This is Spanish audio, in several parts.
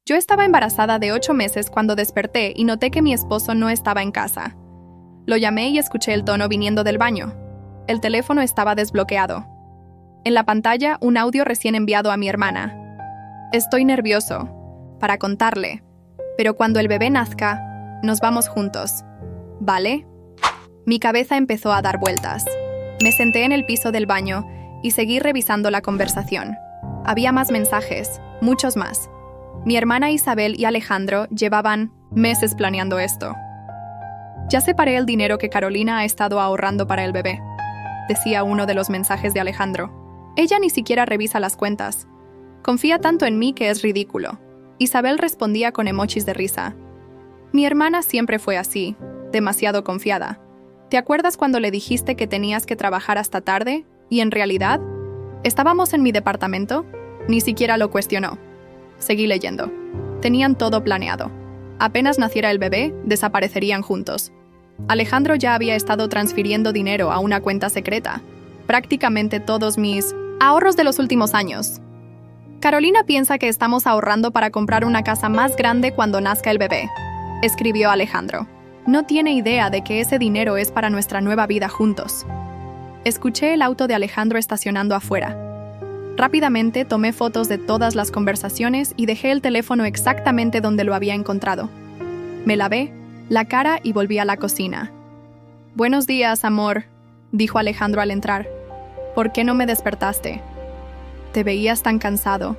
Yo estaba embarazada de 8 meses cuando desperté y noté que mi esposo no estaba en casa. Lo llamé y escuché el tono viniendo del baño. El teléfono estaba desbloqueado. En la pantalla, un audio recién enviado a mi hermana. Estoy nervioso, para contarle, pero cuando el bebé nazca, nos vamos juntos. ¿Vale? Mi cabeza empezó a dar vueltas. Me senté en el piso del baño y seguí revisando la conversación. Había más mensajes, muchos más. Mi hermana Isabel y Alejandro llevaban meses planeando esto. Ya separé el dinero que Carolina ha estado ahorrando para el bebé, decía uno de los mensajes de Alejandro. Ella ni siquiera revisa las cuentas. Confía tanto en mí que es ridículo. Isabel respondía con emojis de risa. Mi hermana siempre fue así, demasiado confiada. ¿Te acuerdas cuando le dijiste que tenías que trabajar hasta tarde? Y en realidad, ¿estábamos en mi departamento? Ni siquiera lo cuestionó. Seguí leyendo. Tenían todo planeado. Apenas naciera el bebé, desaparecerían juntos. Alejandro ya había estado transfiriendo dinero a una cuenta secreta. Prácticamente todos mis ahorros de los últimos años. Carolina piensa que estamos ahorrando para comprar una casa más grande cuando nazca el bebé, escribió Alejandro. No tiene idea de que ese dinero es para nuestra nueva vida juntos. Escuché el auto de Alejandro estacionando afuera. Rápidamente tomé fotos de todas las conversaciones y dejé el teléfono exactamente donde lo había encontrado. Me lavé la cara y volví a la cocina. Buenos días, amor, dijo Alejandro al entrar. ¿Por qué no me despertaste? Te veías tan cansado,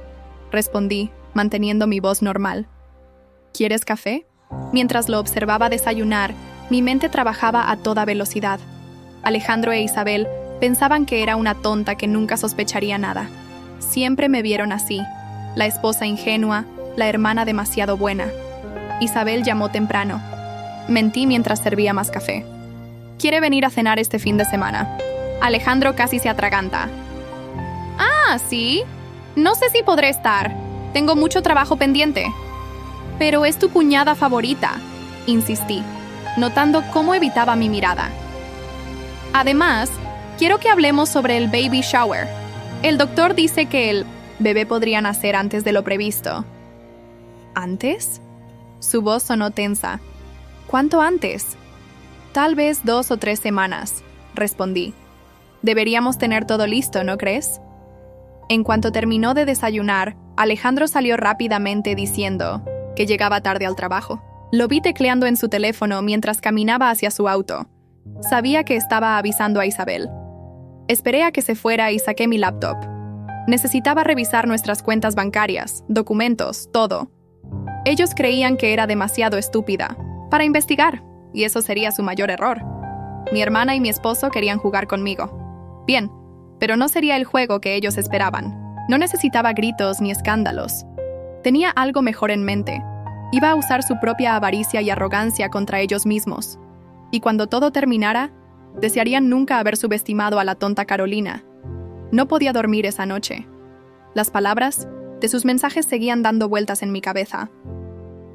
respondí, manteniendo mi voz normal. ¿Quieres café? Mientras lo observaba desayunar, mi mente trabajaba a toda velocidad. Alejandro e Isabel pensaban que era una tonta que nunca sospecharía nada. Siempre me vieron así, la esposa ingenua, la hermana demasiado buena. Isabel llamó temprano. Mentí mientras servía más café. ¿Quiere venir a cenar este fin de semana? Alejandro casi se atraganta. Ah, ¿sí? No sé si podré estar. Tengo mucho trabajo pendiente. Pero es tu cuñada favorita, insistí, notando cómo evitaba mi mirada. Además, quiero que hablemos sobre el baby shower. El doctor dice que el bebé podría nacer antes de lo previsto. ¿Antes? Su voz sonó tensa. ¿Cuánto antes? Tal vez 2 o 3 semanas, respondí. Deberíamos tener todo listo, ¿no crees? En cuanto terminó de desayunar, Alejandro salió rápidamente diciendo que llegaba tarde al trabajo. Lo vi tecleando en su teléfono mientras caminaba hacia su auto. Sabía que estaba avisando a Isabel. Esperé a que se fuera y saqué mi laptop. Necesitaba revisar nuestras cuentas bancarias, documentos, todo. Ellos creían que era demasiado estúpida para investigar, y eso sería su mayor error. Mi hermana y mi esposo querían jugar conmigo. Bien, pero no sería el juego que ellos esperaban. No necesitaba gritos ni escándalos. Tenía algo mejor en mente. Iba a usar su propia avaricia y arrogancia contra ellos mismos. Y cuando todo terminara, desearían nunca haber subestimado a la tonta Carolina. No podía dormir esa noche. Las palabras de sus mensajes seguían dando vueltas en mi cabeza.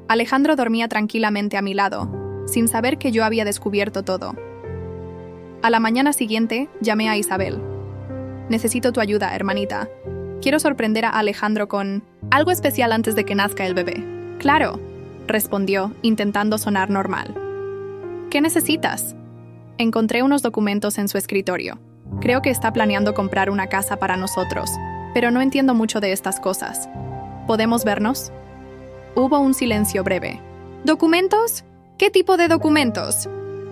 Alejandro dormía tranquilamente a mi lado, sin saber que yo había descubierto todo. A la mañana siguiente, llamé a Isabel. Necesito tu ayuda, hermanita. Quiero sorprender a Alejandro con algo especial antes de que nazca el bebé. Claro, respondió, intentando sonar normal. ¿Qué necesitas? Encontré unos documentos en su escritorio. Creo que está planeando comprar una casa para nosotros, pero no entiendo mucho de estas cosas. ¿Podemos vernos? Hubo un silencio breve. ¿Documentos? ¿Qué tipo de documentos?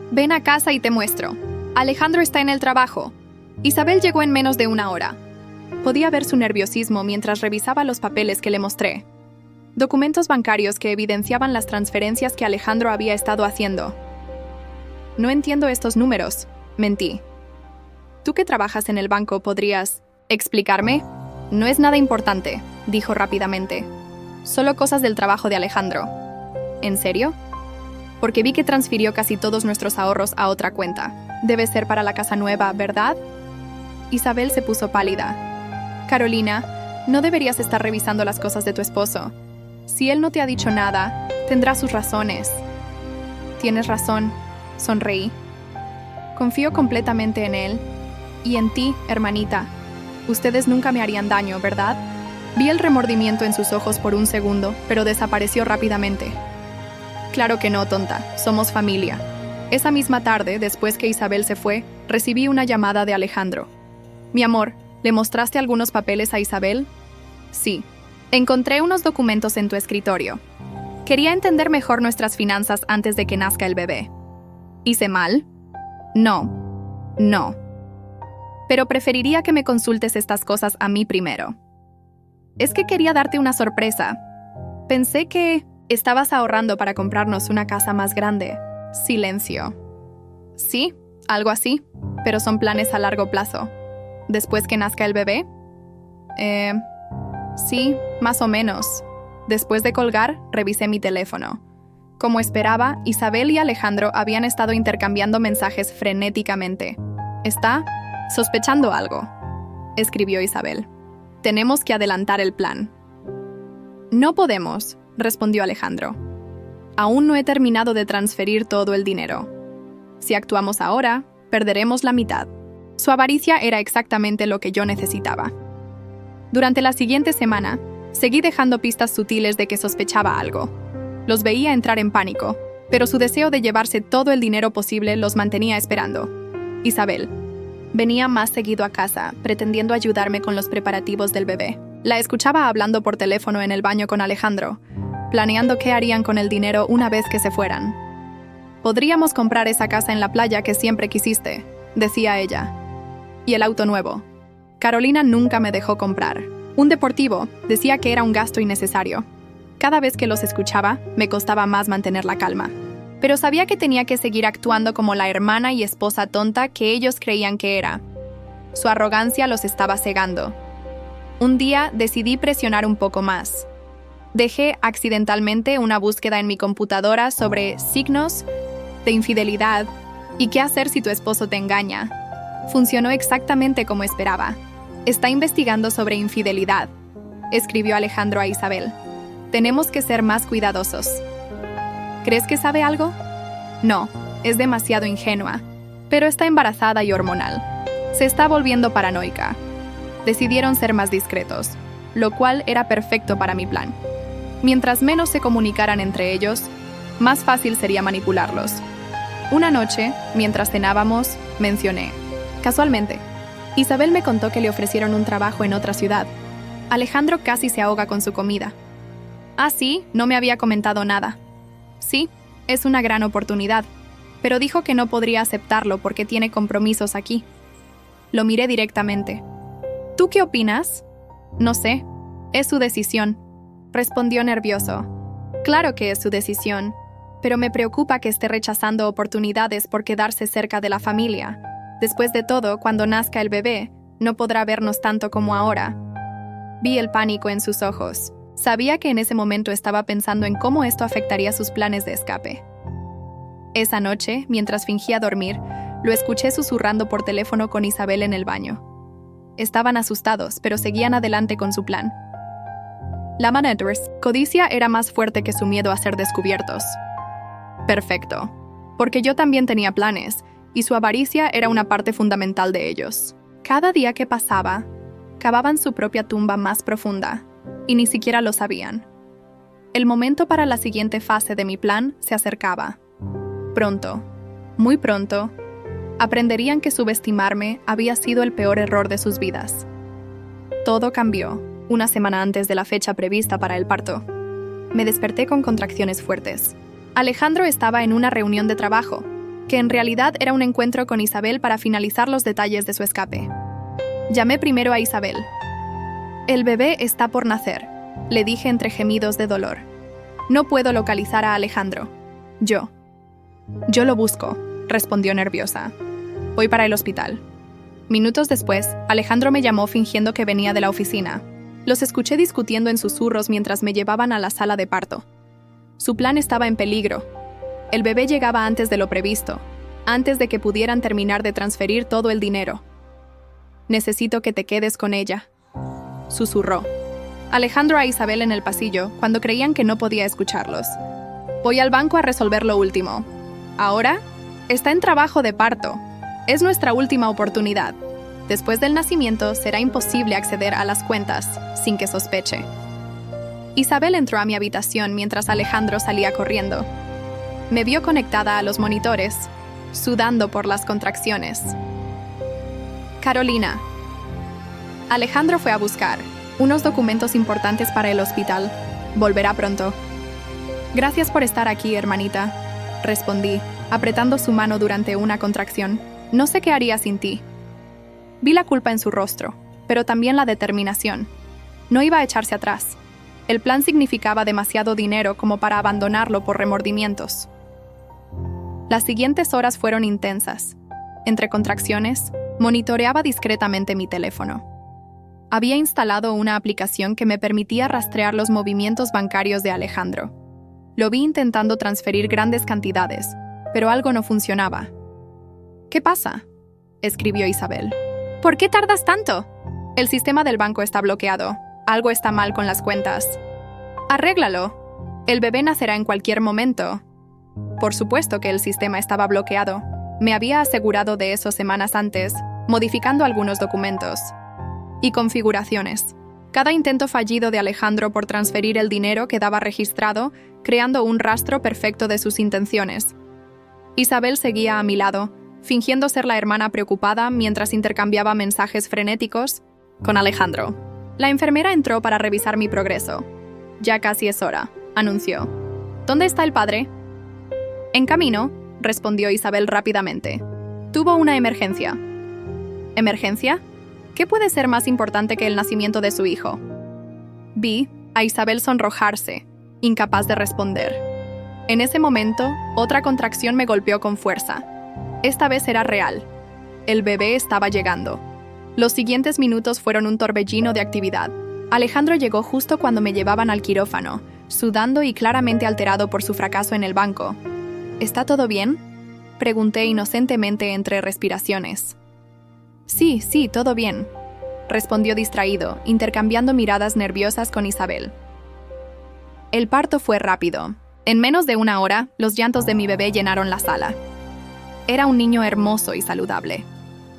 Ven a casa y te muestro. Alejandro está en el trabajo. Isabel llegó en menos de 1 hora. Podía ver su nerviosismo mientras revisaba los papeles que le mostré. Documentos bancarios que evidenciaban las transferencias que Alejandro había estado haciendo. No entiendo estos números, mentí. Tú que trabajas en el banco, ¿podrías explicarme? No es nada importante, dijo rápidamente. Solo cosas del trabajo de Alejandro. ¿En serio? Porque vi que transfirió casi todos nuestros ahorros a otra cuenta. Debe ser para la casa nueva, ¿verdad? Isabel se puso pálida. Carolina, no deberías estar revisando las cosas de tu esposo. Si él no te ha dicho nada, tendrá sus razones. Tienes razón, sonreí. Confío completamente en él. Y en ti, hermanita. Ustedes nunca me harían daño, ¿verdad? Vi el remordimiento en sus ojos por un segundo, pero desapareció rápidamente. Claro que no, tonta, somos familia. Esa misma tarde, después que Isabel se fue, recibí una llamada de Alejandro. Mi amor, ¿le mostraste algunos papeles a Isabel? Sí. Encontré unos documentos en tu escritorio. Quería entender mejor nuestras finanzas antes de que nazca el bebé. ¿Hice mal? No. No. Pero preferiría que me consultes estas cosas a mí primero. Es que quería darte una sorpresa. Pensé que estabas ahorrando para comprarnos una casa más grande. Silencio. Sí, algo así, pero son planes a largo plazo. ¿Después que nazca el bebé? Sí, más o menos. Después de colgar, revisé mi teléfono. Como esperaba, Isabel y Alejandro habían estado intercambiando mensajes frenéticamente. ¿Está sospechando algo?, escribió Isabel. Tenemos que adelantar el plan. No podemos, respondió Alejandro. Aún no he terminado de transferir todo el dinero. Si actuamos ahora, perderemos la mitad. Su avaricia era exactamente lo que yo necesitaba. Durante la siguiente semana, seguí dejando pistas sutiles de que sospechaba algo. Los veía entrar en pánico, pero su deseo de llevarse todo el dinero posible los mantenía esperando. Isabel venía más seguido a casa, pretendiendo ayudarme con los preparativos del bebé. La escuchaba hablando por teléfono en el baño con Alejandro, planeando qué harían con el dinero una vez que se fueran. Podríamos comprar esa casa en la playa que siempre quisiste, decía ella. Y el auto nuevo. Carolina nunca me dejó comprar. Un deportivo, decía que era un gasto innecesario. Cada vez que los escuchaba, me costaba más mantener la calma. Pero sabía que tenía que seguir actuando como la hermana y esposa tonta que ellos creían que era. Su arrogancia los estaba cegando. Un día decidí presionar un poco más. Dejé accidentalmente una búsqueda en mi computadora sobre signos de infidelidad y qué hacer si tu esposo te engaña. Funcionó exactamente como esperaba. Está investigando sobre infidelidad, escribió Alejandro a Isabel. Tenemos que ser más cuidadosos. ¿Crees que sabe algo? No, es demasiado ingenua, pero está embarazada y hormonal. Se está volviendo paranoica. Decidieron ser más discretos, lo cual era perfecto para mi plan. Mientras menos se comunicaran entre ellos, más fácil sería manipularlos. Una noche, mientras cenábamos, mencioné. Casualmente, Isabel me contó que le ofrecieron un trabajo en otra ciudad. Alejandro casi se ahoga con su comida. Ah, sí, no me había comentado nada. Sí, es una gran oportunidad, pero dijo que no podría aceptarlo porque tiene compromisos aquí. Lo miré directamente. ¿Tú qué opinas? No sé, es su decisión, respondió nervioso. Claro que es su decisión, pero me preocupa que esté rechazando oportunidades por quedarse cerca de la familia. Después de todo, cuando nazca el bebé, no podrá vernos tanto como ahora. Vi el pánico en sus ojos. Sabía que en ese momento estaba pensando en cómo esto afectaría sus planes de escape. Esa noche, mientras fingía dormir, lo escuché susurrando por teléfono con Isabel en el baño. Estaban asustados, pero seguían adelante con su plan. La codicia era más fuerte que su miedo a ser descubiertos. Perfecto, porque yo también tenía planes, y su avaricia era una parte fundamental de ellos. Cada día que pasaba, cavaban su propia tumba más profunda, y ni siquiera lo sabían. El momento para la siguiente fase de mi plan se acercaba. Pronto, muy pronto, aprenderían que subestimarme había sido el peor error de sus vidas. Todo cambió, una semana antes de la fecha prevista para el parto. Me desperté con contracciones fuertes. Alejandro estaba en una reunión de trabajo, que en realidad era un encuentro con Isabel para finalizar los detalles de su escape. Llamé primero a Isabel. El bebé está por nacer, le dije entre gemidos de dolor. No puedo localizar a Alejandro. Yo lo busco, respondió nerviosa. Voy para el hospital. Minutos después, Alejandro me llamó fingiendo que venía de la oficina. Los escuché discutiendo en susurros mientras me llevaban a la sala de parto. Su plan estaba en peligro. El bebé llegaba antes de lo previsto, antes de que pudieran terminar de transferir todo el dinero. Necesito que te quedes con ella, susurró Alejandro a Isabel en el pasillo cuando creían que no podía escucharlos. Voy al banco a resolver lo último. ¿Ahora? Está en trabajo de parto. Es nuestra última oportunidad. Después del nacimiento, será imposible acceder a las cuentas sin que sospeche. Isabel entró a mi habitación mientras Alejandro salía corriendo. Me vio conectada a los monitores, sudando por las contracciones. Carolina. Alejandro fue a buscar unos documentos importantes para el hospital. Volverá pronto. Gracias por estar aquí, hermanita, respondí, apretando su mano durante una contracción. No sé qué haría sin ti. Vi la culpa en su rostro, pero también la determinación. No iba a echarse atrás. El plan significaba demasiado dinero como para abandonarlo por remordimientos. Las siguientes horas fueron intensas. Entre contracciones, monitoreaba discretamente mi teléfono. Había instalado una aplicación que me permitía rastrear los movimientos bancarios de Alejandro. Lo vi intentando transferir grandes cantidades, pero algo no funcionaba. ¿Qué pasa?, escribió Isabel. ¿Por qué tardas tanto? El sistema del banco está bloqueado. Algo está mal con las cuentas. Arréglalo. El bebé nacerá en cualquier momento. Por supuesto que el sistema estaba bloqueado. Me había asegurado de eso semanas antes, modificando algunos documentos y configuraciones. Cada intento fallido de Alejandro por transferir el dinero quedaba registrado, creando un rastro perfecto de sus intenciones. Isabel seguía a mi lado, fingiendo ser la hermana preocupada mientras intercambiaba mensajes frenéticos con Alejandro. La enfermera entró para revisar mi progreso. Ya casi es hora, anunció. ¿Dónde está el padre? En camino, respondió Isabel rápidamente. Tuvo una emergencia. ¿Emergencia? ¿Qué puede ser más importante que el nacimiento de su hijo? Vi a Isabel sonrojarse, incapaz de responder. En ese momento, otra contracción me golpeó con fuerza. Esta vez era real. El bebé estaba llegando. Los siguientes minutos fueron un torbellino de actividad. Alejandro llegó justo cuando me llevaban al quirófano, sudando y claramente alterado por su fracaso en el banco. ¿Está todo bien?, pregunté inocentemente entre respiraciones. Sí, todo bien, respondió distraído, intercambiando miradas nerviosas con Isabel. El parto fue rápido. En menos de una hora, los llantos de mi bebé llenaron la sala. Era un niño hermoso y saludable.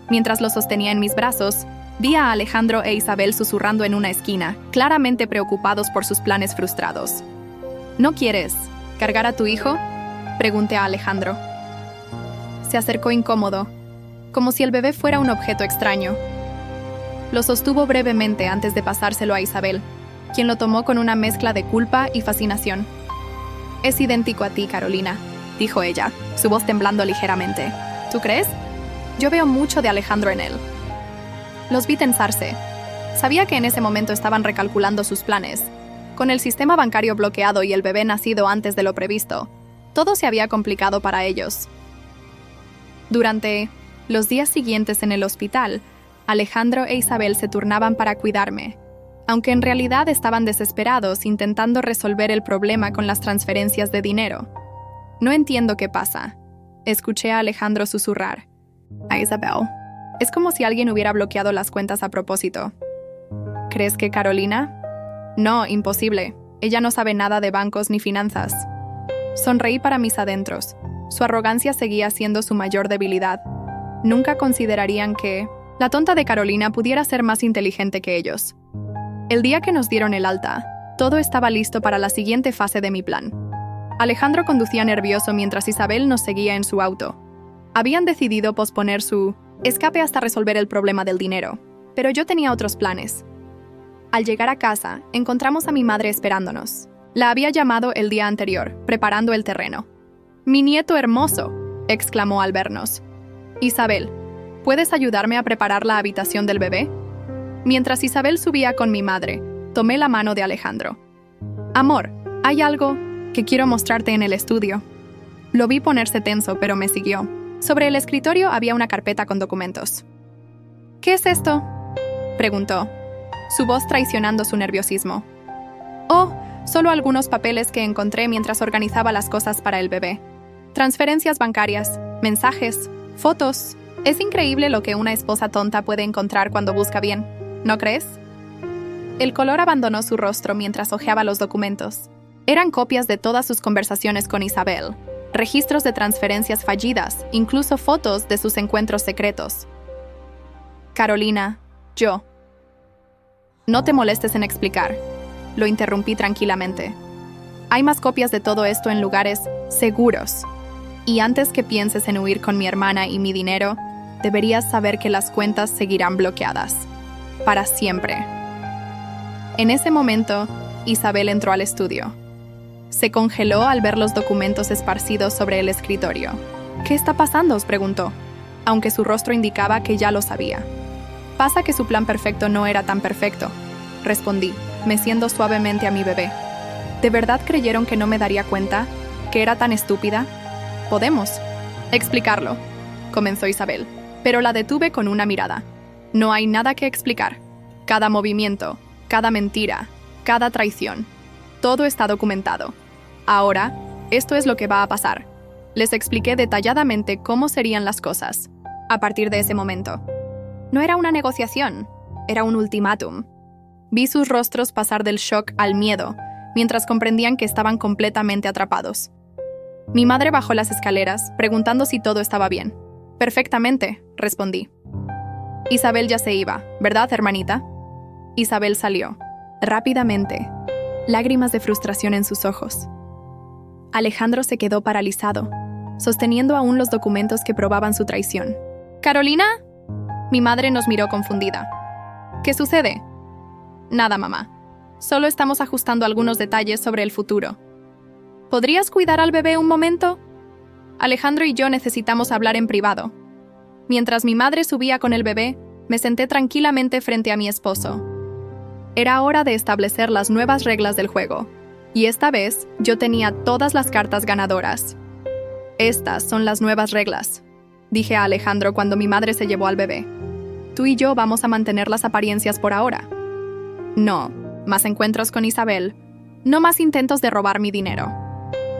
Mientras lo sostenía en mis brazos, vi a Alejandro e Isabel susurrando en una esquina, claramente preocupados por sus planes frustrados. ¿No quieres cargar a tu hijo?, pregunté a Alejandro. Se acercó incómodo, como si el bebé fuera un objeto extraño. Lo sostuvo brevemente antes de pasárselo a Isabel, quien lo tomó con una mezcla de culpa y fascinación. Es idéntico a ti, Carolina, dijo ella, su voz temblando ligeramente. ¿Tú crees? Yo veo mucho de Alejandro en él. Los vi tensarse. Sabía que en ese momento estaban recalculando sus planes. Con el sistema bancario bloqueado y el bebé nacido antes de lo previsto, todo se había complicado para ellos. Durante los días siguientes en el hospital, Alejandro e Isabel se turnaban para cuidarme, aunque en realidad estaban desesperados intentando resolver el problema con las transferencias de dinero. No entiendo qué pasa, escuché a Alejandro susurrar. A Isabel. Es como si alguien hubiera bloqueado las cuentas a propósito. ¿Crees que Carolina? No, imposible. Ella no sabe nada de bancos ni finanzas. Sonreí para mis adentros. Su arrogancia seguía siendo su mayor debilidad. Nunca considerarían que la tonta de Carolina pudiera ser más inteligente que ellos. El día que nos dieron el alta, todo estaba listo para la siguiente fase de mi plan. Alejandro conducía nervioso mientras Isabel nos seguía en su auto. Habían decidido posponer su escape hasta resolver el problema del dinero, pero yo tenía otros planes. Al llegar a casa, encontramos a mi madre esperándonos. La había llamado el día anterior, preparando el terreno. «¡Mi nieto hermoso!», exclamó al vernos. «Isabel, ¿puedes ayudarme a preparar la habitación del bebé?». Mientras Isabel subía con mi madre, tomé la mano de Alejandro. «Amor, hay algo que quiero mostrarte en el estudio». Lo vi ponerse tenso, pero me siguió. Sobre el escritorio había una carpeta con documentos. «¿Qué es esto?», preguntó, su voz traicionando su nerviosismo. «Oh, solo algunos papeles que encontré mientras organizaba las cosas para el bebé. Transferencias bancarias, mensajes, fotos. Es increíble lo que una esposa tonta puede encontrar cuando busca bien, ¿no crees?». El color abandonó su rostro mientras hojeaba los documentos. Eran copias de todas sus conversaciones con Isabel, registros de transferencias fallidas, incluso fotos de sus encuentros secretos. Carolina, yo. No te molestes en explicar. Lo interrumpí tranquilamente. Hay más copias de todo esto en lugares seguros. Y antes que pienses en huir con mi hermana y mi dinero, deberías saber que las cuentas seguirán bloqueadas. Para siempre. En ese momento, Isabel entró al estudio. Se congeló al ver los documentos esparcidos sobre el escritorio. ¿Qué está pasando?, os preguntó, aunque su rostro indicaba que ya lo sabía. Pasa que su plan perfecto no era tan perfecto, respondí, meciendo suavemente a mi bebé. ¿De verdad creyeron que no me daría cuenta? ¿Que era tan estúpida? Podemos explicarlo, comenzó Isabel, pero la detuve con una mirada. No hay nada que explicar. Cada movimiento, cada mentira, cada traición. Todo está documentado. Ahora, esto es lo que va a pasar. Les expliqué detalladamente cómo serían las cosas. A partir de ese momento. No era una negociación, era un ultimátum. Vi sus rostros pasar del shock al miedo, mientras comprendían que estaban completamente atrapados. Mi madre bajó las escaleras, preguntando si todo estaba bien. Perfectamente, respondí. Isabel ya se iba, ¿verdad, hermanita? Isabel salió. Rápidamente. Lágrimas de frustración en sus ojos. Alejandro se quedó paralizado, sosteniendo aún los documentos que probaban su traición. ¿Carolina? Mi madre nos miró confundida. ¿Qué sucede? Nada, mamá. Solo estamos ajustando algunos detalles sobre el futuro. ¿Podrías cuidar al bebé un momento? Alejandro y yo necesitamos hablar en privado. Mientras mi madre subía con el bebé, me senté tranquilamente frente a mi esposo. Era hora de establecer las nuevas reglas del juego, y esta vez yo tenía todas las cartas ganadoras. Estas son las nuevas reglas, dije a Alejandro cuando mi madre se llevó al bebé. Tú y yo vamos a mantener las apariencias por ahora. No, más encuentros con Isabel, no más intentos de robar mi dinero.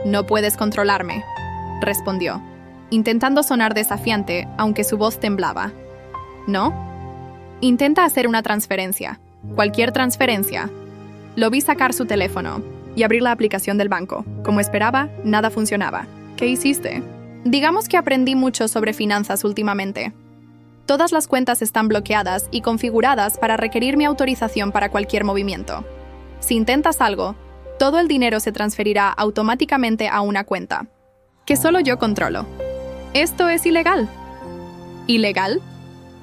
No puedes controlarme, respondió, intentando sonar desafiante, aunque su voz temblaba. ¿No? Intenta hacer una transferencia. Cualquier transferencia. Lo vi sacar su teléfono y abrir la aplicación del banco. Como esperaba, nada funcionaba. ¿Qué hiciste? Digamos que aprendí mucho sobre finanzas últimamente. Todas las cuentas están bloqueadas y configuradas para requerir mi autorización para cualquier movimiento. Si intentas algo, todo el dinero se transferirá automáticamente a una cuenta, que solo yo controlo. Esto es ilegal. ¿Ilegal?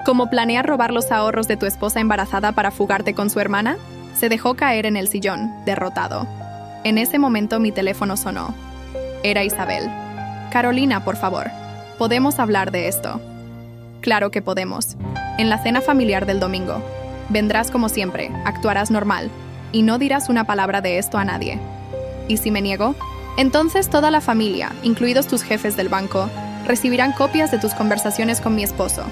¿Como planear robar los ahorros de tu esposa embarazada para fugarte con su hermana? Se dejó caer en el sillón, derrotado. En ese momento mi teléfono sonó. Era Isabel. Carolina, por favor, ¿podemos hablar de esto? Claro que podemos. En la cena familiar del domingo. Vendrás como siempre, actuarás normal, y no dirás una palabra de esto a nadie. ¿Y si me niego? Entonces toda la familia, incluidos tus jefes del banco, recibirán copias de tus conversaciones con mi esposo.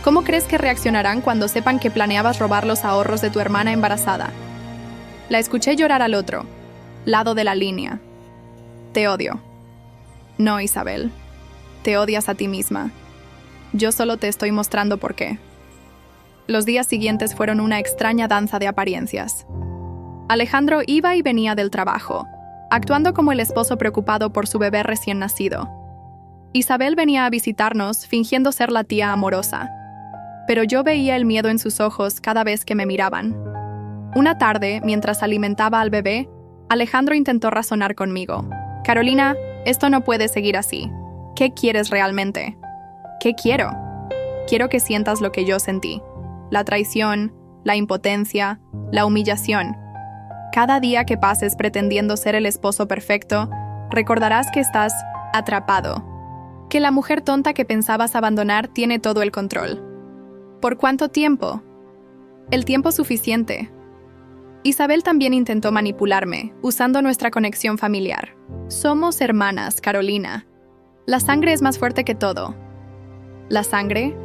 ¿Cómo crees que reaccionarán cuando sepan que planeabas robar los ahorros de tu hermana embarazada? La escuché llorar al otro lado de la línea. Te odio. No, Isabel. Te odias a ti misma. Yo solo te estoy mostrando por qué. Los días siguientes fueron una extraña danza de apariencias. Alejandro iba y venía del trabajo, actuando como el esposo preocupado por su bebé recién nacido. Isabel venía a visitarnos fingiendo ser la tía amorosa, pero yo veía el miedo en sus ojos cada vez que me miraban. Una tarde, mientras alimentaba al bebé, Alejandro intentó razonar conmigo. Carolina, esto no puede seguir así. ¿Qué quieres realmente? ¿Qué quiero? Quiero que sientas lo que yo sentí. La traición, la impotencia, la humillación. Cada día que pases pretendiendo ser el esposo perfecto, recordarás que estás atrapado. Que la mujer tonta que pensabas abandonar tiene todo el control. ¿Por cuánto tiempo? El tiempo suficiente. Isabel también intentó manipularme, usando nuestra conexión familiar. Somos hermanas, Carolina. La sangre es más fuerte que todo. ¿La sangre?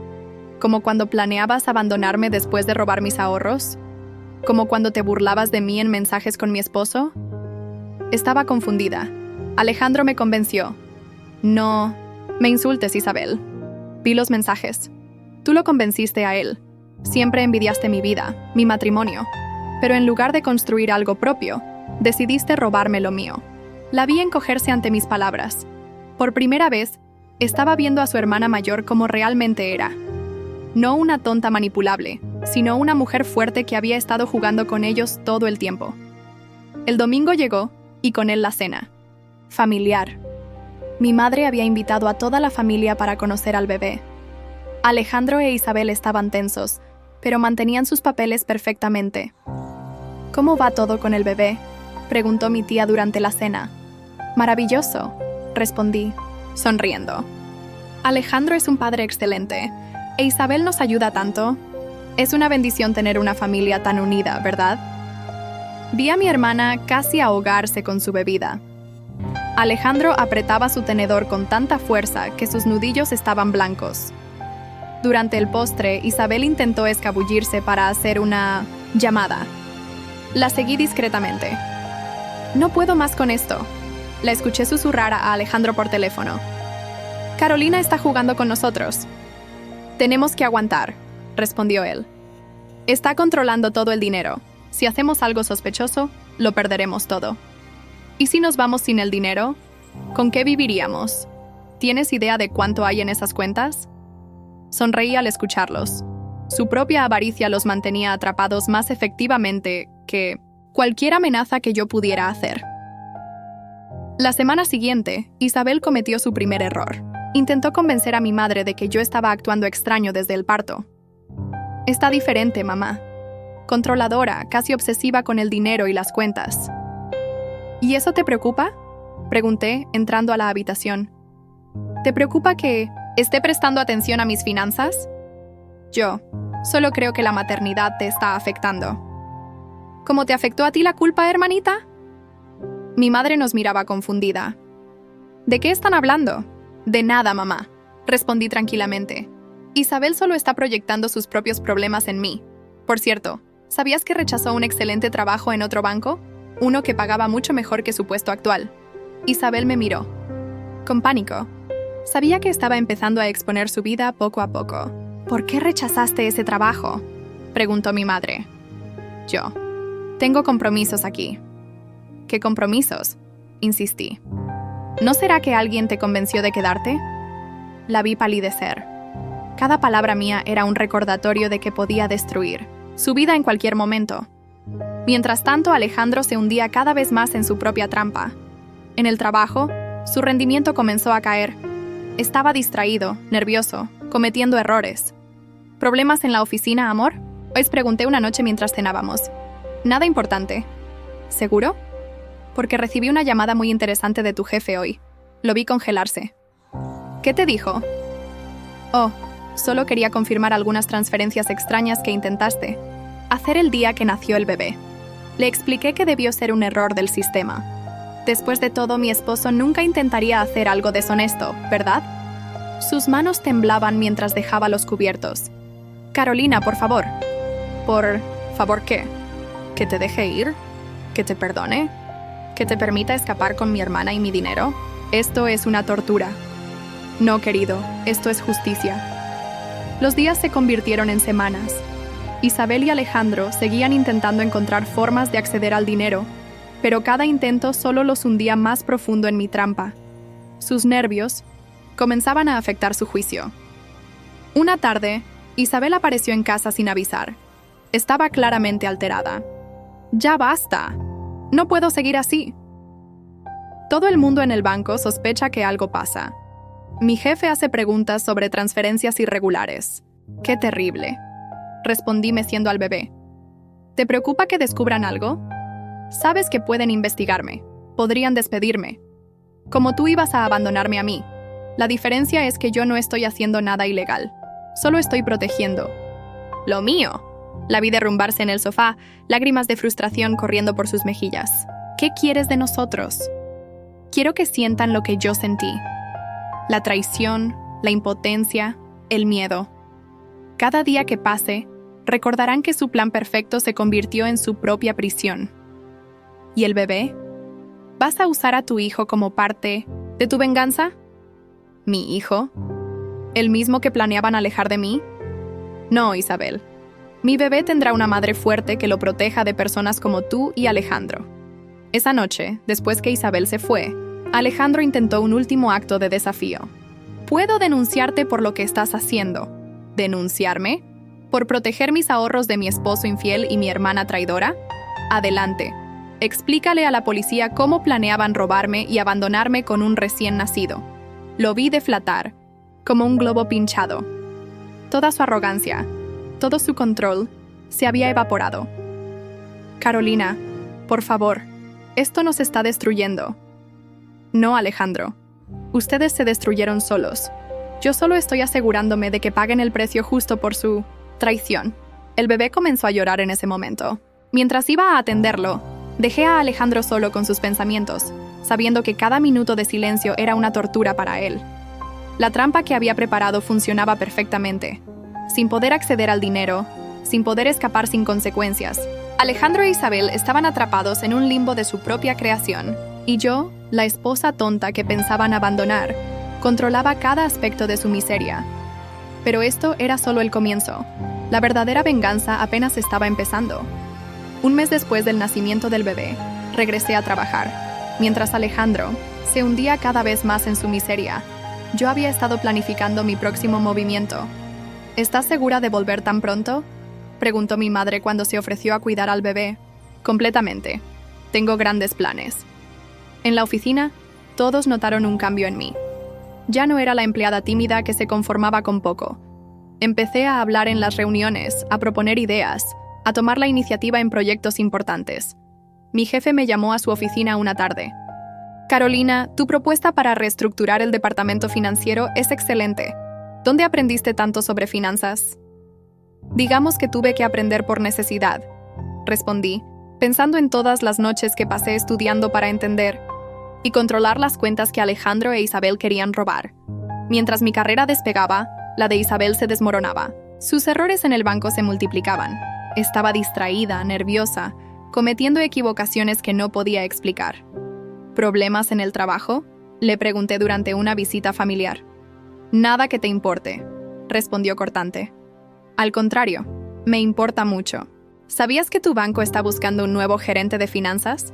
¿Como cuando planeabas abandonarme después de robar mis ahorros? ¿Como cuando te burlabas de mí en mensajes con mi esposo? Estaba confundida. Alejandro me convenció. No me insultes, Isabel. Vi los mensajes. Tú lo convenciste a él. Siempre envidiaste mi vida, mi matrimonio. Pero en lugar de construir algo propio, decidiste robarme lo mío. La vi encogerse ante mis palabras. Por primera vez, estaba viendo a su hermana mayor como realmente era. No una tonta manipulable, sino una mujer fuerte que había estado jugando con ellos todo el tiempo. El domingo llegó, y con él la cena. Familiar. Mi madre había invitado a toda la familia para conocer al bebé. Alejandro e Isabel estaban tensos, pero mantenían sus papeles perfectamente. ¿Cómo va todo con el bebé?, preguntó mi tía durante la cena. Maravilloso, respondí, sonriendo. Alejandro es un padre excelente, e Isabel nos ayuda tanto. Es una bendición tener una familia tan unida, ¿verdad? Vi a mi hermana casi ahogarse con su bebida. Alejandro apretaba su tenedor con tanta fuerza que sus nudillos estaban blancos. Durante el postre, Isabel intentó escabullirse para hacer una llamada. La seguí discretamente. No puedo más con esto. La escuché susurrar a Alejandro por teléfono. Carolina está jugando con nosotros. Tenemos que aguantar, respondió él. Está controlando todo el dinero. Si hacemos algo sospechoso, lo perderemos todo. ¿Y si nos vamos sin el dinero? ¿Con qué viviríamos? ¿Tienes idea de cuánto hay en esas cuentas? Sonreí al escucharlos. Su propia avaricia los mantenía atrapados más efectivamente que cualquier amenaza que yo pudiera hacer. La semana siguiente, Isabel cometió su primer error. Intentó convencer a mi madre de que yo estaba actuando extraño desde el parto. Está diferente, mamá. Controladora, casi obsesiva con el dinero y las cuentas. ¿Y eso te preocupa?, pregunté, entrando a la habitación. ¿Te preocupa que esté prestando atención a mis finanzas? Yo solo creo que la maternidad te está afectando. ¿Cómo te afectó a ti la culpa, hermanita? Mi madre nos miraba confundida. ¿De qué están hablando? De nada, mamá, respondí tranquilamente. Isabel solo está proyectando sus propios problemas en mí. Por cierto, ¿sabías que rechazó un excelente trabajo en otro banco? Uno que pagaba mucho mejor que su puesto actual. Isabel me miró, con pánico. Sabía que estaba empezando a exponer su vida poco a poco. ¿Por qué rechazaste ese trabajo?, preguntó mi madre. Yo. Tengo compromisos aquí. ¿Qué compromisos?, insistí. ¿No será que alguien te convenció de quedarte? La vi palidecer. Cada palabra mía era un recordatorio de que podía destruir su vida en cualquier momento. Mientras tanto, Alejandro se hundía cada vez más en su propia trampa. En el trabajo, su rendimiento comenzó a caer. Estaba distraído, nervioso, cometiendo errores. ¿Problemas en la oficina, amor?, les pregunté una noche mientras cenábamos. Nada importante. ¿Seguro? Porque recibí una llamada muy interesante de tu jefe hoy. Lo vi congelarse. ¿Qué te dijo? Oh, solo quería confirmar algunas transferencias extrañas que intentaste hacer el día que nació el bebé. Le expliqué que debió ser un error del sistema. Después de todo, mi esposo nunca intentaría hacer algo deshonesto, ¿verdad? Sus manos temblaban mientras dejaba los cubiertos. Carolina, por favor. ¿Por favor qué? ¿Que te deje ir? ¿Que te perdone? ¿Que te permita escapar con mi hermana y mi dinero? Esto es una tortura. No, querido, esto es justicia. Los días se convirtieron en semanas. Isabel y Alejandro seguían intentando encontrar formas de acceder al dinero, pero cada intento solo los hundía más profundo en mi trampa. Sus nervios comenzaban a afectar su juicio. Una tarde, Isabel apareció en casa sin avisar. Estaba claramente alterada. ¡Ya basta! No puedo seguir así. Todo el mundo en el banco sospecha que algo pasa. Mi jefe hace preguntas sobre transferencias irregulares. ¡Qué terrible!, respondí meciendo al bebé. ¿Te preocupa que descubran algo? Sabes que pueden investigarme. Podrían despedirme. Como tú ibas a abandonarme a mí. La diferencia es que yo no estoy haciendo nada ilegal. Solo estoy protegiendo lo mío. La vi derrumbarse en el sofá, lágrimas de frustración corriendo por sus mejillas. ¿Qué quieres de nosotros? Quiero que sientan lo que yo sentí. La traición, la impotencia, el miedo. Cada día que pase, recordarán que su plan perfecto se convirtió en su propia prisión. ¿Y el bebé? ¿Vas a usar a tu hijo como parte de tu venganza? ¿Mi hijo? ¿El mismo que planeaban alejar de mí? No, Isabel. Mi bebé tendrá una madre fuerte que lo proteja de personas como tú y Alejandro. Esa noche, después que Isabel se fue, Alejandro intentó un último acto de desafío. Puedo denunciarte por lo que estás haciendo. ¿Denunciarme? ¿Por proteger mis ahorros de mi esposo infiel y mi hermana traidora? Adelante. Explícale a la policía cómo planeaban robarme y abandonarme con un recién nacido. Lo vi deflatar, como un globo pinchado. Toda su arrogancia, todo su control, se había evaporado. Carolina, por favor, esto nos está destruyendo. No, Alejandro. Ustedes se destruyeron solos. Yo solo estoy asegurándome de que paguen el precio justo por su traición. El bebé comenzó a llorar en ese momento. Mientras iba a atenderlo, dejé a Alejandro solo con sus pensamientos, sabiendo que cada minuto de silencio era una tortura para él. La trampa que había preparado funcionaba perfectamente. Sin poder acceder al dinero, sin poder escapar sin consecuencias, Alejandro e Isabel estaban atrapados en un limbo de su propia creación, y yo, la esposa tonta que pensaban abandonar, controlaba cada aspecto de su miseria. Pero esto era solo el comienzo. La verdadera venganza apenas estaba empezando. Un mes después del nacimiento del bebé, regresé a trabajar. Mientras Alejandro se hundía cada vez más en su miseria, yo había estado planificando mi próximo movimiento. ¿Estás segura de volver tan pronto?, preguntó mi madre cuando se ofreció a cuidar al bebé. Completamente. Tengo grandes planes. En la oficina, todos notaron un cambio en mí. Ya no era la empleada tímida que se conformaba con poco. Empecé a hablar en las reuniones, a proponer ideas, a tomar la iniciativa en proyectos importantes. Mi jefe me llamó a su oficina una tarde. Carolina, tu propuesta para reestructurar el departamento financiero es excelente. ¿Dónde aprendiste tanto sobre finanzas? Digamos que tuve que aprender por necesidad, respondí, pensando en todas las noches que pasé estudiando para entender y controlar las cuentas que Alejandro e Isabel querían robar. Mientras mi carrera despegaba, la de Isabel se desmoronaba. Sus errores en el banco se multiplicaban. Estaba distraída, nerviosa, cometiendo equivocaciones que no podía explicar. ¿Problemas en el trabajo?, le pregunté durante una visita familiar. Nada que te importe, respondió cortante. Al contrario, me importa mucho. ¿Sabías que tu banco está buscando un nuevo gerente de finanzas?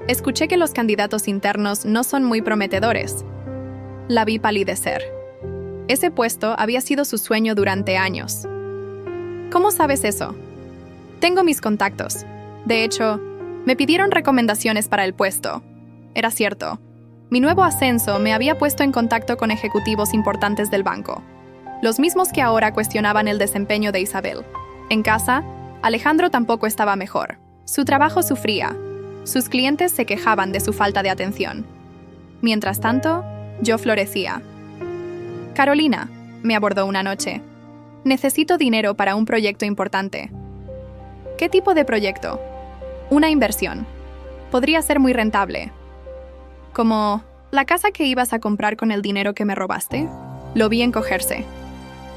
Escuché que los candidatos internos no son muy prometedores. La vi palidecer. Ese puesto había sido su sueño durante años. ¿Cómo sabes eso? Tengo mis contactos. De hecho, me pidieron recomendaciones para el puesto. Era cierto. Mi nuevo ascenso me había puesto en contacto con ejecutivos importantes del banco. Los mismos que ahora cuestionaban el desempeño de Isabel. En casa, Alejandro tampoco estaba mejor. Su trabajo sufría. Sus clientes se quejaban de su falta de atención. Mientras tanto, yo florecía. Carolina, me abordó una noche. Necesito dinero para un proyecto importante. ¿Qué tipo de proyecto? Una inversión. Podría ser muy rentable. ¿Como la casa que ibas a comprar con el dinero que me robaste? Lo vi encogerse.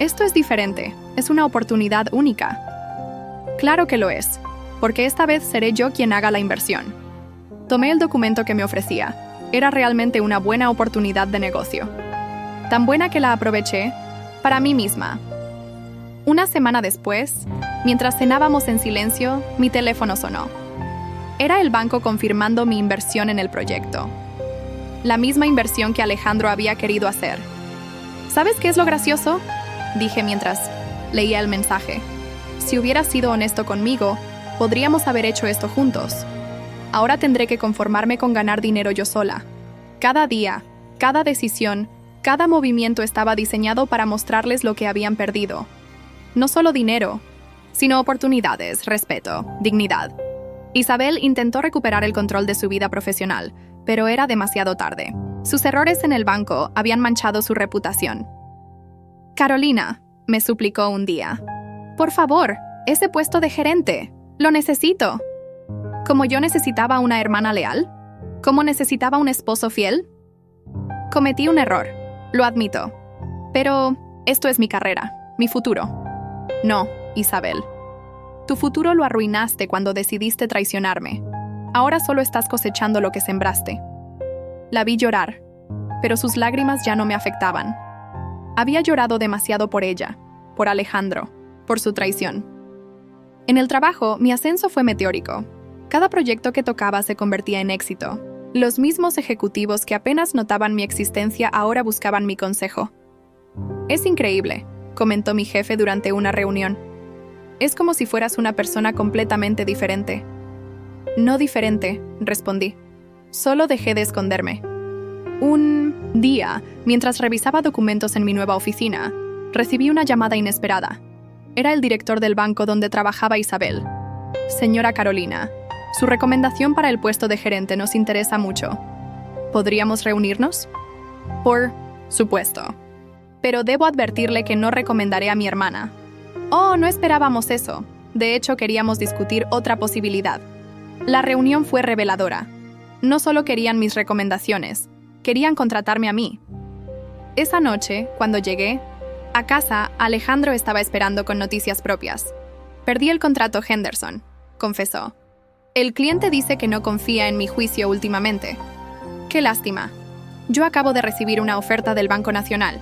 Esto es diferente. Es una oportunidad única. Claro que lo es, porque esta vez seré yo quien haga la inversión. Tomé el documento que me ofrecía. Era realmente una buena oportunidad de negocio. Tan buena que la aproveché para mí misma. Una semana después, mientras cenábamos en silencio, mi teléfono sonó. Era el banco confirmando mi inversión en el proyecto. La misma inversión que Alejandro había querido hacer. ¿Sabes qué es lo gracioso?, dije mientras leía el mensaje. Si hubieras sido honesto conmigo, podríamos haber hecho esto juntos. Ahora tendré que conformarme con ganar dinero yo sola. Cada día, cada decisión, cada movimiento estaba diseñado para mostrarles lo que habían perdido. No solo dinero, sino oportunidades, respeto, dignidad. Isabel intentó recuperar el control de su vida profesional, pero era demasiado tarde. Sus errores en el banco habían manchado su reputación. Carolina, me suplicó un día. Por favor, ese puesto de gerente. Lo necesito. ¿Como yo necesitaba una hermana leal? ¿Como necesitaba un esposo fiel? Cometí un error, lo admito. Pero esto es mi carrera, mi futuro. No, Isabel. Tu futuro lo arruinaste cuando decidiste traicionarme. Ahora solo estás cosechando lo que sembraste. La vi llorar, pero sus lágrimas ya no me afectaban. Había llorado demasiado por ella, por Alejandro, por su traición. En el trabajo, mi ascenso fue meteórico. Cada proyecto que tocaba se convertía en éxito. Los mismos ejecutivos que apenas notaban mi existencia ahora buscaban mi consejo. Es increíble comentó mi jefe durante una reunión. Es como si fueras una persona completamente diferente. No diferente, respondí. Solo dejé de esconderme. Un día, mientras revisaba documentos en mi nueva oficina, recibí una llamada inesperada. Era el director del banco donde trabajaba Isabel. Señora Carolina, su recomendación para el puesto de gerente nos interesa mucho. ¿Podríamos reunirnos? Por supuesto. Pero debo advertirle que no recomendaré a mi hermana. Oh, no esperábamos eso. De hecho, queríamos discutir otra posibilidad. La reunión fue reveladora. No solo querían mis recomendaciones, querían contratarme a mí. Esa noche, cuando llegué a casa, Alejandro estaba esperando con noticias propias. Perdí el contrato Henderson, confesó. El cliente dice que no confía en mi juicio últimamente. Qué lástima. Yo acabo de recibir una oferta del Banco Nacional.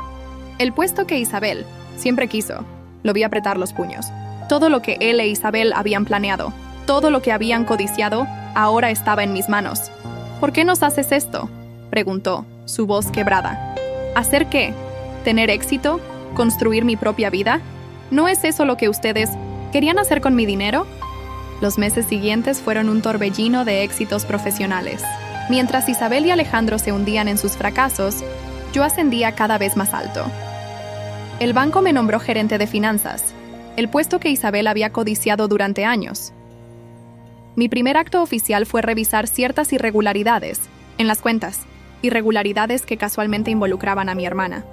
El puesto que Isabel siempre quiso. Lo vi apretar los puños. Todo lo que él e Isabel habían planeado, todo lo que habían codiciado, ahora estaba en mis manos. ¿Por qué nos haces esto?, preguntó, su voz quebrada. ¿Hacer qué? ¿Tener éxito? ¿Construir mi propia vida? ¿No es eso lo que ustedes querían hacer con mi dinero? Los meses siguientes fueron un torbellino de éxitos profesionales. Mientras Isabel y Alejandro se hundían en sus fracasos, yo ascendía cada vez más alto. El banco me nombró gerente de finanzas, el puesto que Isabel había codiciado durante años. Mi primer acto oficial fue revisar ciertas irregularidades en las cuentas, irregularidades que casualmente involucraban a mi hermana.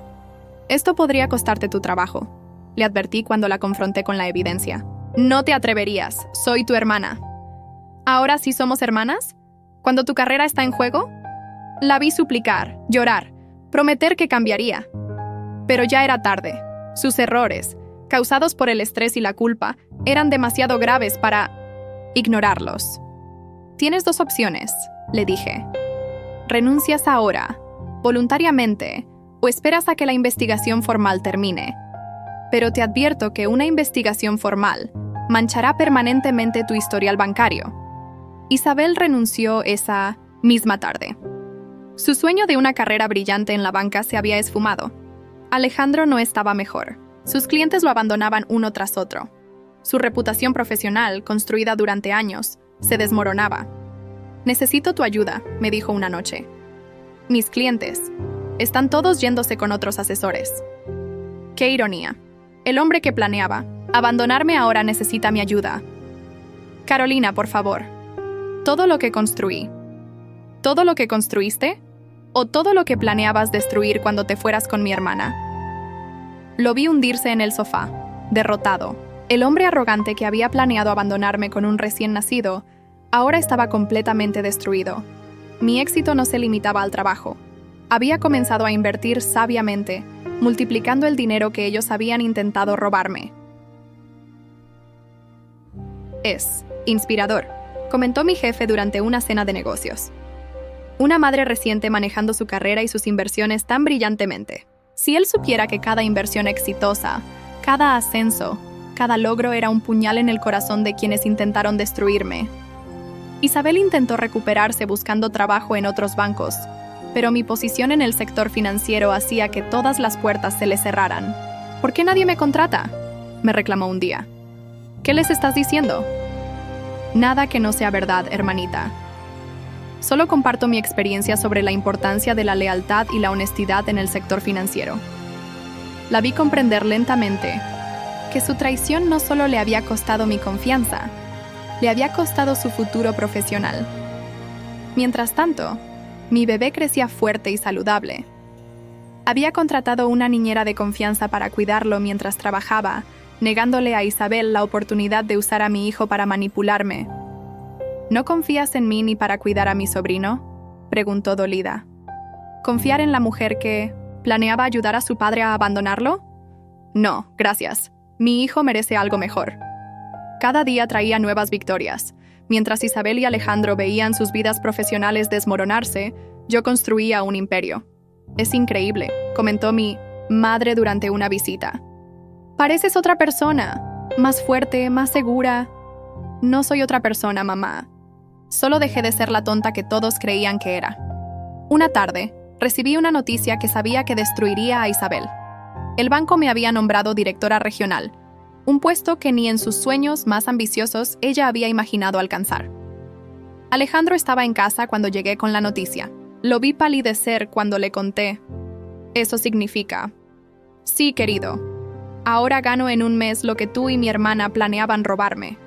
Esto podría costarte tu trabajo, le advertí cuando la confronté con la evidencia. No te atreverías, soy tu hermana. ¿Ahora sí somos hermanas? ¿Cuando tu carrera está en juego? La vi suplicar, llorar, prometer que cambiaría. Pero ya era tarde. Sus errores, causados por el estrés y la culpa, eran demasiado graves para ignorarlos. Tienes dos opciones, le dije. Renuncias ahora, voluntariamente, o esperas a que la investigación formal termine. Pero te advierto que una investigación formal manchará permanentemente tu historial bancario. Isabel renunció esa misma tarde. Su sueño de una carrera brillante en la banca se había esfumado. Alejandro no estaba mejor. Sus clientes lo abandonaban uno tras otro. Su reputación profesional, construida durante años, se desmoronaba. Necesito tu ayuda, me dijo una noche. Mis clientes están todos yéndose con otros asesores. Qué ironía. El hombre que planeaba abandonarme ahora necesita mi ayuda. Carolina, por favor. Todo lo que construí. ¿Todo lo que construiste? ¿O todo lo que planeabas destruir cuando te fueras con mi hermana? Lo vi hundirse en el sofá, derrotado. El hombre arrogante que había planeado abandonarme con un recién nacido, ahora estaba completamente destruido. Mi éxito no se limitaba al trabajo. Había comenzado a invertir sabiamente, multiplicando el dinero que ellos habían intentado robarme. Es inspirador, comentó mi jefe durante una cena de negocios. Una madre reciente manejando su carrera y sus inversiones tan brillantemente. Si él supiera que cada inversión exitosa, cada ascenso, cada logro era un puñal en el corazón de quienes intentaron destruirme. Isabel intentó recuperarse buscando trabajo en otros bancos, pero mi posición en el sector financiero hacía que todas las puertas se le cerraran. ¿Por qué nadie me contrata?, me reclamó un día. ¿Qué les estás diciendo? Nada que no sea verdad, hermanita. Solo comparto mi experiencia sobre la importancia de la lealtad y la honestidad en el sector financiero. La vi comprender lentamente que su traición no solo le había costado mi confianza, le había costado su futuro profesional. Mientras tanto, mi bebé crecía fuerte y saludable. Había contratado una niñera de confianza para cuidarlo mientras trabajaba, negándole a Isabel la oportunidad de usar a mi hijo para manipularme. ¿No confías en mí ni para cuidar a mi sobrino?, preguntó dolida. ¿Confiar en la mujer que planeaba ayudar a su padre a abandonarlo? No, gracias. Mi hijo merece algo mejor. Cada día traía nuevas victorias. Mientras Isabel y Alejandro veían sus vidas profesionales desmoronarse, yo construía un imperio. Es increíble, comentó mi madre durante una visita. Pareces otra persona, más fuerte, más segura. No soy otra persona, mamá. Solo dejé de ser la tonta que todos creían que era. Una tarde, recibí una noticia que sabía que destruiría a Isabel. El banco me había nombrado directora regional, un puesto que ni en sus sueños más ambiciosos ella había imaginado alcanzar. Alejandro estaba en casa cuando llegué con la noticia. Lo vi palidecer cuando le conté. Eso significa: sí, querido. Ahora gano en un mes lo que tú y mi hermana planeaban robarme.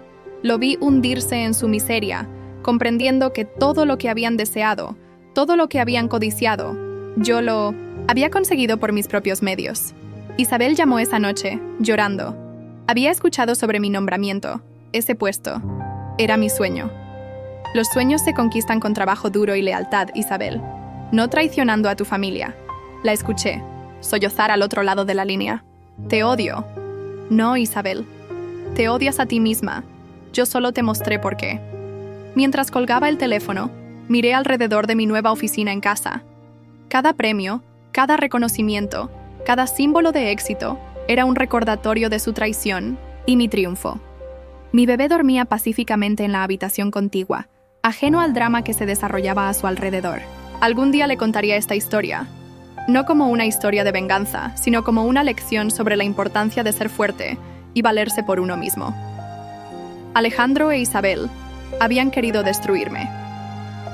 Lo vi hundirse en su miseria, comprendiendo que todo lo que habían deseado, todo lo que habían codiciado, yo lo había conseguido por mis propios medios. Isabel llamó esa noche, llorando. Había escuchado sobre mi nombramiento. Ese puesto era mi sueño. Los sueños se conquistan con trabajo duro y lealtad, Isabel, no traicionando a tu familia. La escuché, sollozar al otro lado de la línea. Te odio. No, Isabel. Te odias a ti misma. Yo solo te mostré por qué. Mientras colgaba el teléfono, miré alrededor de mi nueva oficina en casa. Cada premio, cada reconocimiento, cada símbolo de éxito era un recordatorio de su traición y mi triunfo. Mi bebé dormía pacíficamente en la habitación contigua, ajeno al drama que se desarrollaba a su alrededor. Algún día le contaría esta historia, no como una historia de venganza, sino como una lección sobre la importancia de ser fuerte y valerse por uno mismo. Alejandro e Isabel habían querido destruirme.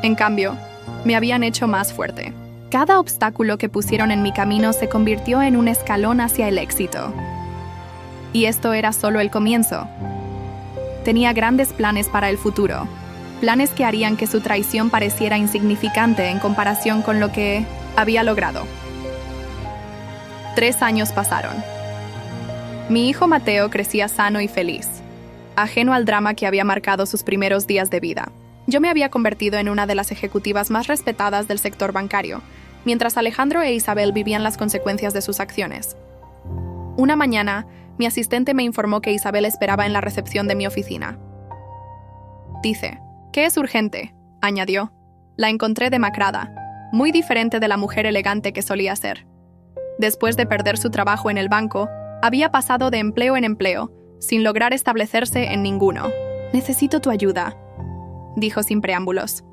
En cambio, me habían hecho más fuerte. Cada obstáculo que pusieron en mi camino se convirtió en un escalón hacia el éxito. Y esto era solo el comienzo. Tenía grandes planes para el futuro, planes que harían que su traición pareciera insignificante en comparación con lo que había logrado. 3 años pasaron. Mi hijo Mateo crecía sano y feliz, ajeno al drama que había marcado sus primeros días de vida. Yo me había convertido en una de las ejecutivas más respetadas del sector bancario, mientras Alejandro e Isabel vivían las consecuencias de sus acciones. Una mañana, mi asistente me informó que Isabel esperaba en la recepción de mi oficina. Dice, «¿Qué es urgente?», añadió. La encontré demacrada, muy diferente de la mujer elegante que solía ser. Después de perder su trabajo en el banco, había pasado de empleo en empleo, sin lograr establecerse en ninguno. «Necesito tu ayuda», dijo sin preámbulos.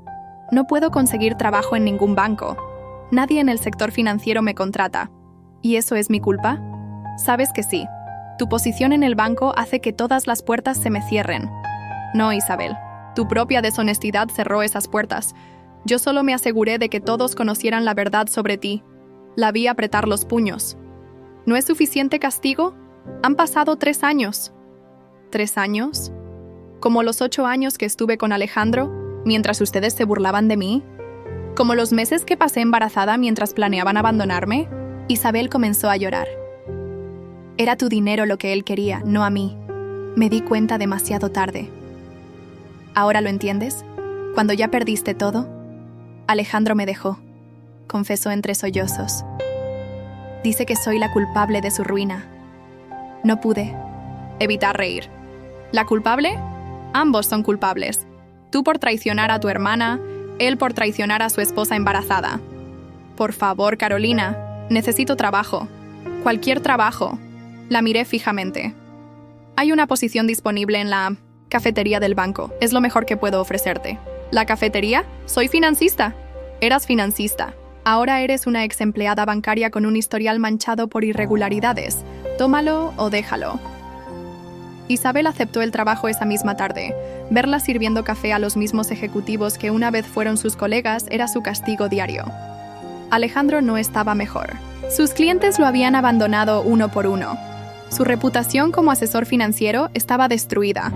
«No puedo conseguir trabajo en ningún banco. Nadie en el sector financiero me contrata. ¿Y eso es mi culpa? Sabes que sí. Tu posición en el banco hace que todas las puertas se me cierren». «No, Isabel. Tu propia deshonestidad cerró esas puertas. Yo solo me aseguré de que todos conocieran la verdad sobre ti. La vi apretar los puños. ¿No es suficiente castigo? Han pasado 3 años». ¿3 años? ¿Como los 8 años que estuve con Alejandro, mientras ustedes se burlaban de mí? ¿Como los meses que pasé embarazada mientras planeaban abandonarme? Isabel comenzó a llorar. Era tu dinero lo que él quería, no a mí. Me di cuenta demasiado tarde. ¿Ahora lo entiendes? Cuando ya perdiste todo, Alejandro me dejó, confesó entre sollozos. Dice que soy la culpable de su ruina. No pude evitar reír. ¿La culpable? Ambos son culpables. Tú por traicionar a tu hermana, él por traicionar a su esposa embarazada. Por favor, Carolina, necesito trabajo. Cualquier trabajo. La miré fijamente. Hay una posición disponible en la cafetería del banco. Es lo mejor que puedo ofrecerte. ¿La cafetería? Soy financista. Eras financista. Ahora eres una ex empleada bancaria con un historial manchado por irregularidades. Tómalo o déjalo. Isabel aceptó el trabajo esa misma tarde. Verla sirviendo café a los mismos ejecutivos que una vez fueron sus colegas era su castigo diario. Alejandro no estaba mejor. Sus clientes lo habían abandonado uno por uno. Su reputación como asesor financiero estaba destruida.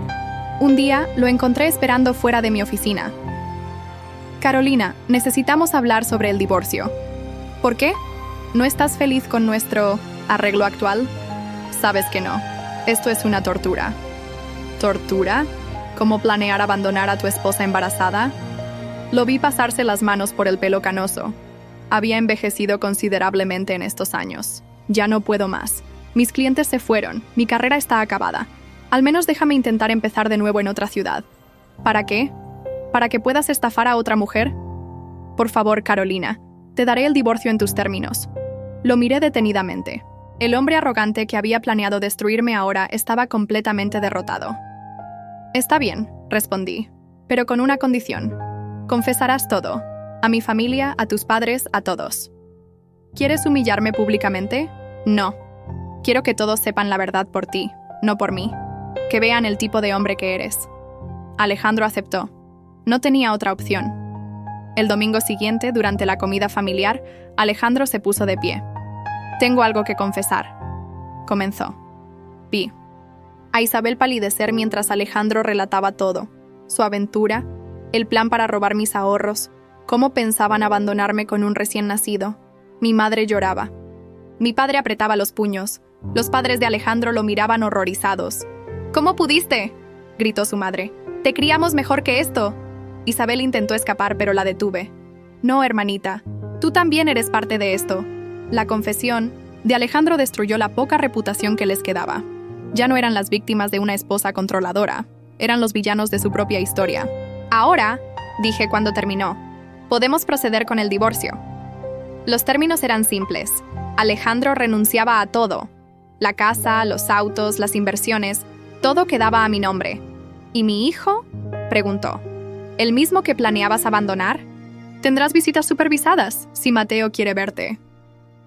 Un día lo encontré esperando fuera de mi oficina. Carolina, necesitamos hablar sobre el divorcio. ¿Por qué? ¿No estás feliz con nuestro arreglo actual? Sabes que no. Esto es una tortura. ¿Tortura? ¿Cómo planear abandonar a tu esposa embarazada? Lo vi pasarse las manos por el pelo canoso. Había envejecido considerablemente en estos años. Ya no puedo más. Mis clientes se fueron. Mi carrera está acabada. Al menos déjame intentar empezar de nuevo en otra ciudad. ¿Para qué? ¿Para que puedas estafar a otra mujer? Por favor, Carolina, te daré el divorcio en tus términos. Lo miré detenidamente. El hombre arrogante que había planeado destruirme ahora estaba completamente derrotado. Está bien, respondí, pero con una condición. Confesarás todo. A mi familia, a tus padres, a todos. ¿Quieres humillarme públicamente? No. Quiero que todos sepan la verdad por ti, no por mí. Que vean el tipo de hombre que eres. Alejandro aceptó. No tenía otra opción. El domingo siguiente, durante la comida familiar, Alejandro se puso de pie. «Tengo algo que confesar», comenzó. Vi a Isabel palidecer mientras Alejandro relataba todo. Su aventura, el plan para robar mis ahorros, cómo pensaban abandonarme con un recién nacido. Mi madre lloraba. Mi padre apretaba los puños. Los padres de Alejandro lo miraban horrorizados. «¿Cómo pudiste?», gritó su madre. «Te criamos mejor que esto». Isabel intentó escapar, pero la detuve. «No, hermanita, tú también eres parte de esto». La confesión de Alejandro destruyó la poca reputación que les quedaba. Ya no eran las víctimas de una esposa controladora, eran los villanos de su propia historia. «Ahora», dije cuando terminó, «podemos proceder con el divorcio». Los términos eran simples. Alejandro renunciaba a todo. La casa, los autos, las inversiones, todo quedaba a mi nombre. «¿Y mi hijo?», preguntó. «¿El mismo que planeabas abandonar? Tendrás visitas supervisadas si Mateo quiere verte».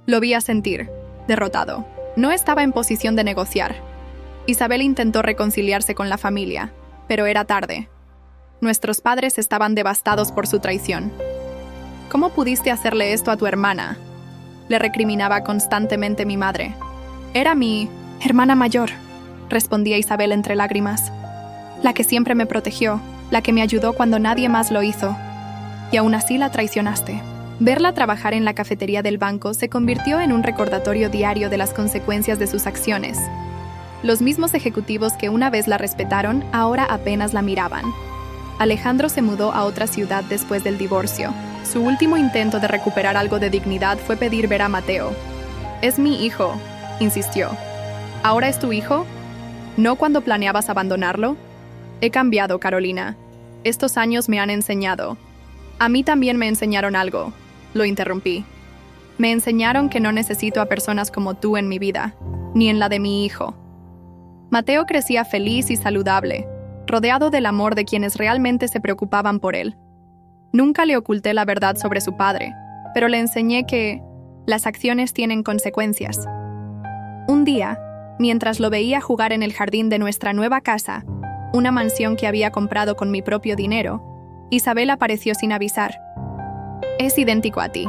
Lo vi asentir, derrotado. No estaba en posición de negociar. Isabel intentó reconciliarse con la familia, pero era tarde. Nuestros padres estaban devastados por su traición. «¿Cómo pudiste hacerle esto a tu hermana?», le recriminaba constantemente mi madre. «Era mi hermana mayor», respondía Isabel entre lágrimas. «La que siempre me protegió, la que me ayudó cuando nadie más lo hizo. Y aún así la traicionaste». Verla trabajar en la cafetería del banco se convirtió en un recordatorio diario de las consecuencias de sus acciones. Los mismos ejecutivos que una vez la respetaron, ahora apenas la miraban. Alejandro se mudó a otra ciudad después del divorcio. Su último intento de recuperar algo de dignidad fue pedir ver a Mateo. «Es mi hijo», insistió. «¿Ahora es tu hijo? ¿No cuando planeabas abandonarlo?» «He cambiado, Carolina. Estos años me han enseñado». «A mí también me enseñaron algo», lo interrumpí. «Me enseñaron que no necesito a personas como tú en mi vida, ni en la de mi hijo». Mateo crecía feliz y saludable, rodeado del amor de quienes realmente se preocupaban por él. Nunca le oculté la verdad sobre su padre, pero le enseñé que las acciones tienen consecuencias. Un día, mientras lo veía jugar en el jardín de nuestra nueva casa, una mansión que había comprado con mi propio dinero, Isabel apareció sin avisar. «Es idéntico a ti»,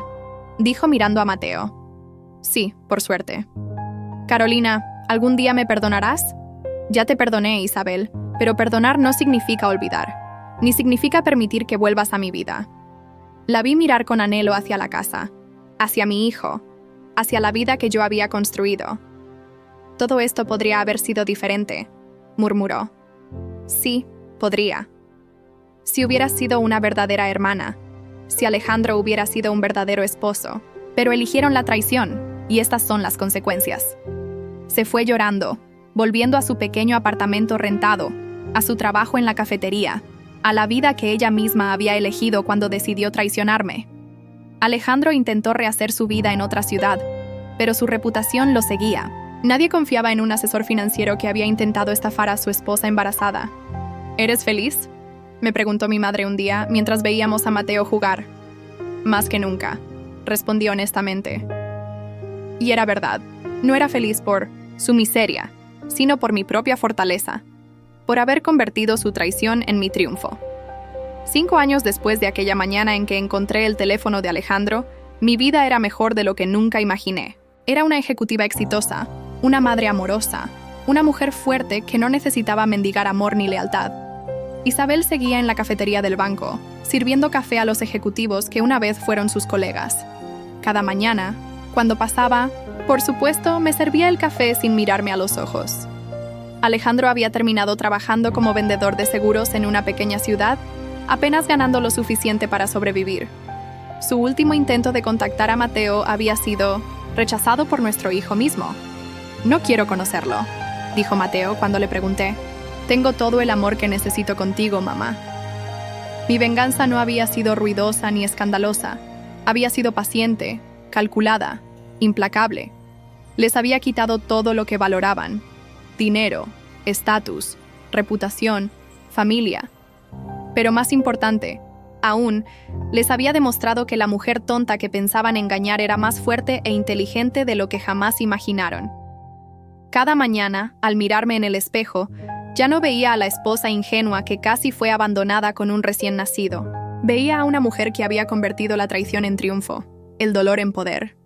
dijo mirando a Mateo. «Sí, por suerte». «Carolina, ¿algún día me perdonarás?» «Ya te perdoné, Isabel, pero perdonar no significa olvidar, ni significa permitir que vuelvas a mi vida». La vi mirar con anhelo hacia la casa, hacia mi hijo, hacia la vida que yo había construido. «Todo esto podría haber sido diferente», murmuró. «Sí, podría. Si hubieras sido una verdadera hermana, si Alejandro hubiera sido un verdadero esposo, pero eligieron la traición, y estas son las consecuencias». Se fue llorando, volviendo a su pequeño apartamento rentado, a su trabajo en la cafetería, a la vida que ella misma había elegido cuando decidió traicionarme. Alejandro intentó rehacer su vida en otra ciudad, pero su reputación lo seguía. Nadie confiaba en un asesor financiero que había intentado estafar a su esposa embarazada. «¿Eres feliz?», me preguntó mi madre un día mientras veíamos a Mateo jugar. «Más que nunca», respondí honestamente. Y era verdad. No era feliz por su miseria, sino por mi propia fortaleza, por haber convertido su traición en mi triunfo. 5 años después de aquella mañana en que encontré el teléfono de Alejandro, mi vida era mejor de lo que nunca imaginé. Era una ejecutiva exitosa, una madre amorosa, una mujer fuerte que no necesitaba mendigar amor ni lealtad. Isabel seguía en la cafetería del banco, sirviendo café a los ejecutivos que una vez fueron sus colegas. Cada mañana, cuando pasaba, por supuesto, me servía el café sin mirarme a los ojos. Alejandro había terminado trabajando como vendedor de seguros en una pequeña ciudad, apenas ganando lo suficiente para sobrevivir. Su último intento de contactar a Mateo había sido rechazado por nuestro hijo mismo. «No quiero conocerlo», dijo Mateo cuando le pregunté. «Tengo todo el amor que necesito contigo, mamá». Mi venganza no había sido ruidosa ni escandalosa. Había sido paciente, calculada, implacable. Les había quitado todo lo que valoraban: dinero, estatus, reputación, familia. Pero más importante, aún, les había demostrado que la mujer tonta que pensaban engañar era más fuerte e inteligente de lo que jamás imaginaron. Cada mañana, al mirarme en el espejo, ya no veía a la esposa ingenua que casi fue abandonada con un recién nacido. Veía a una mujer que había convertido la traición en triunfo, el dolor en poder.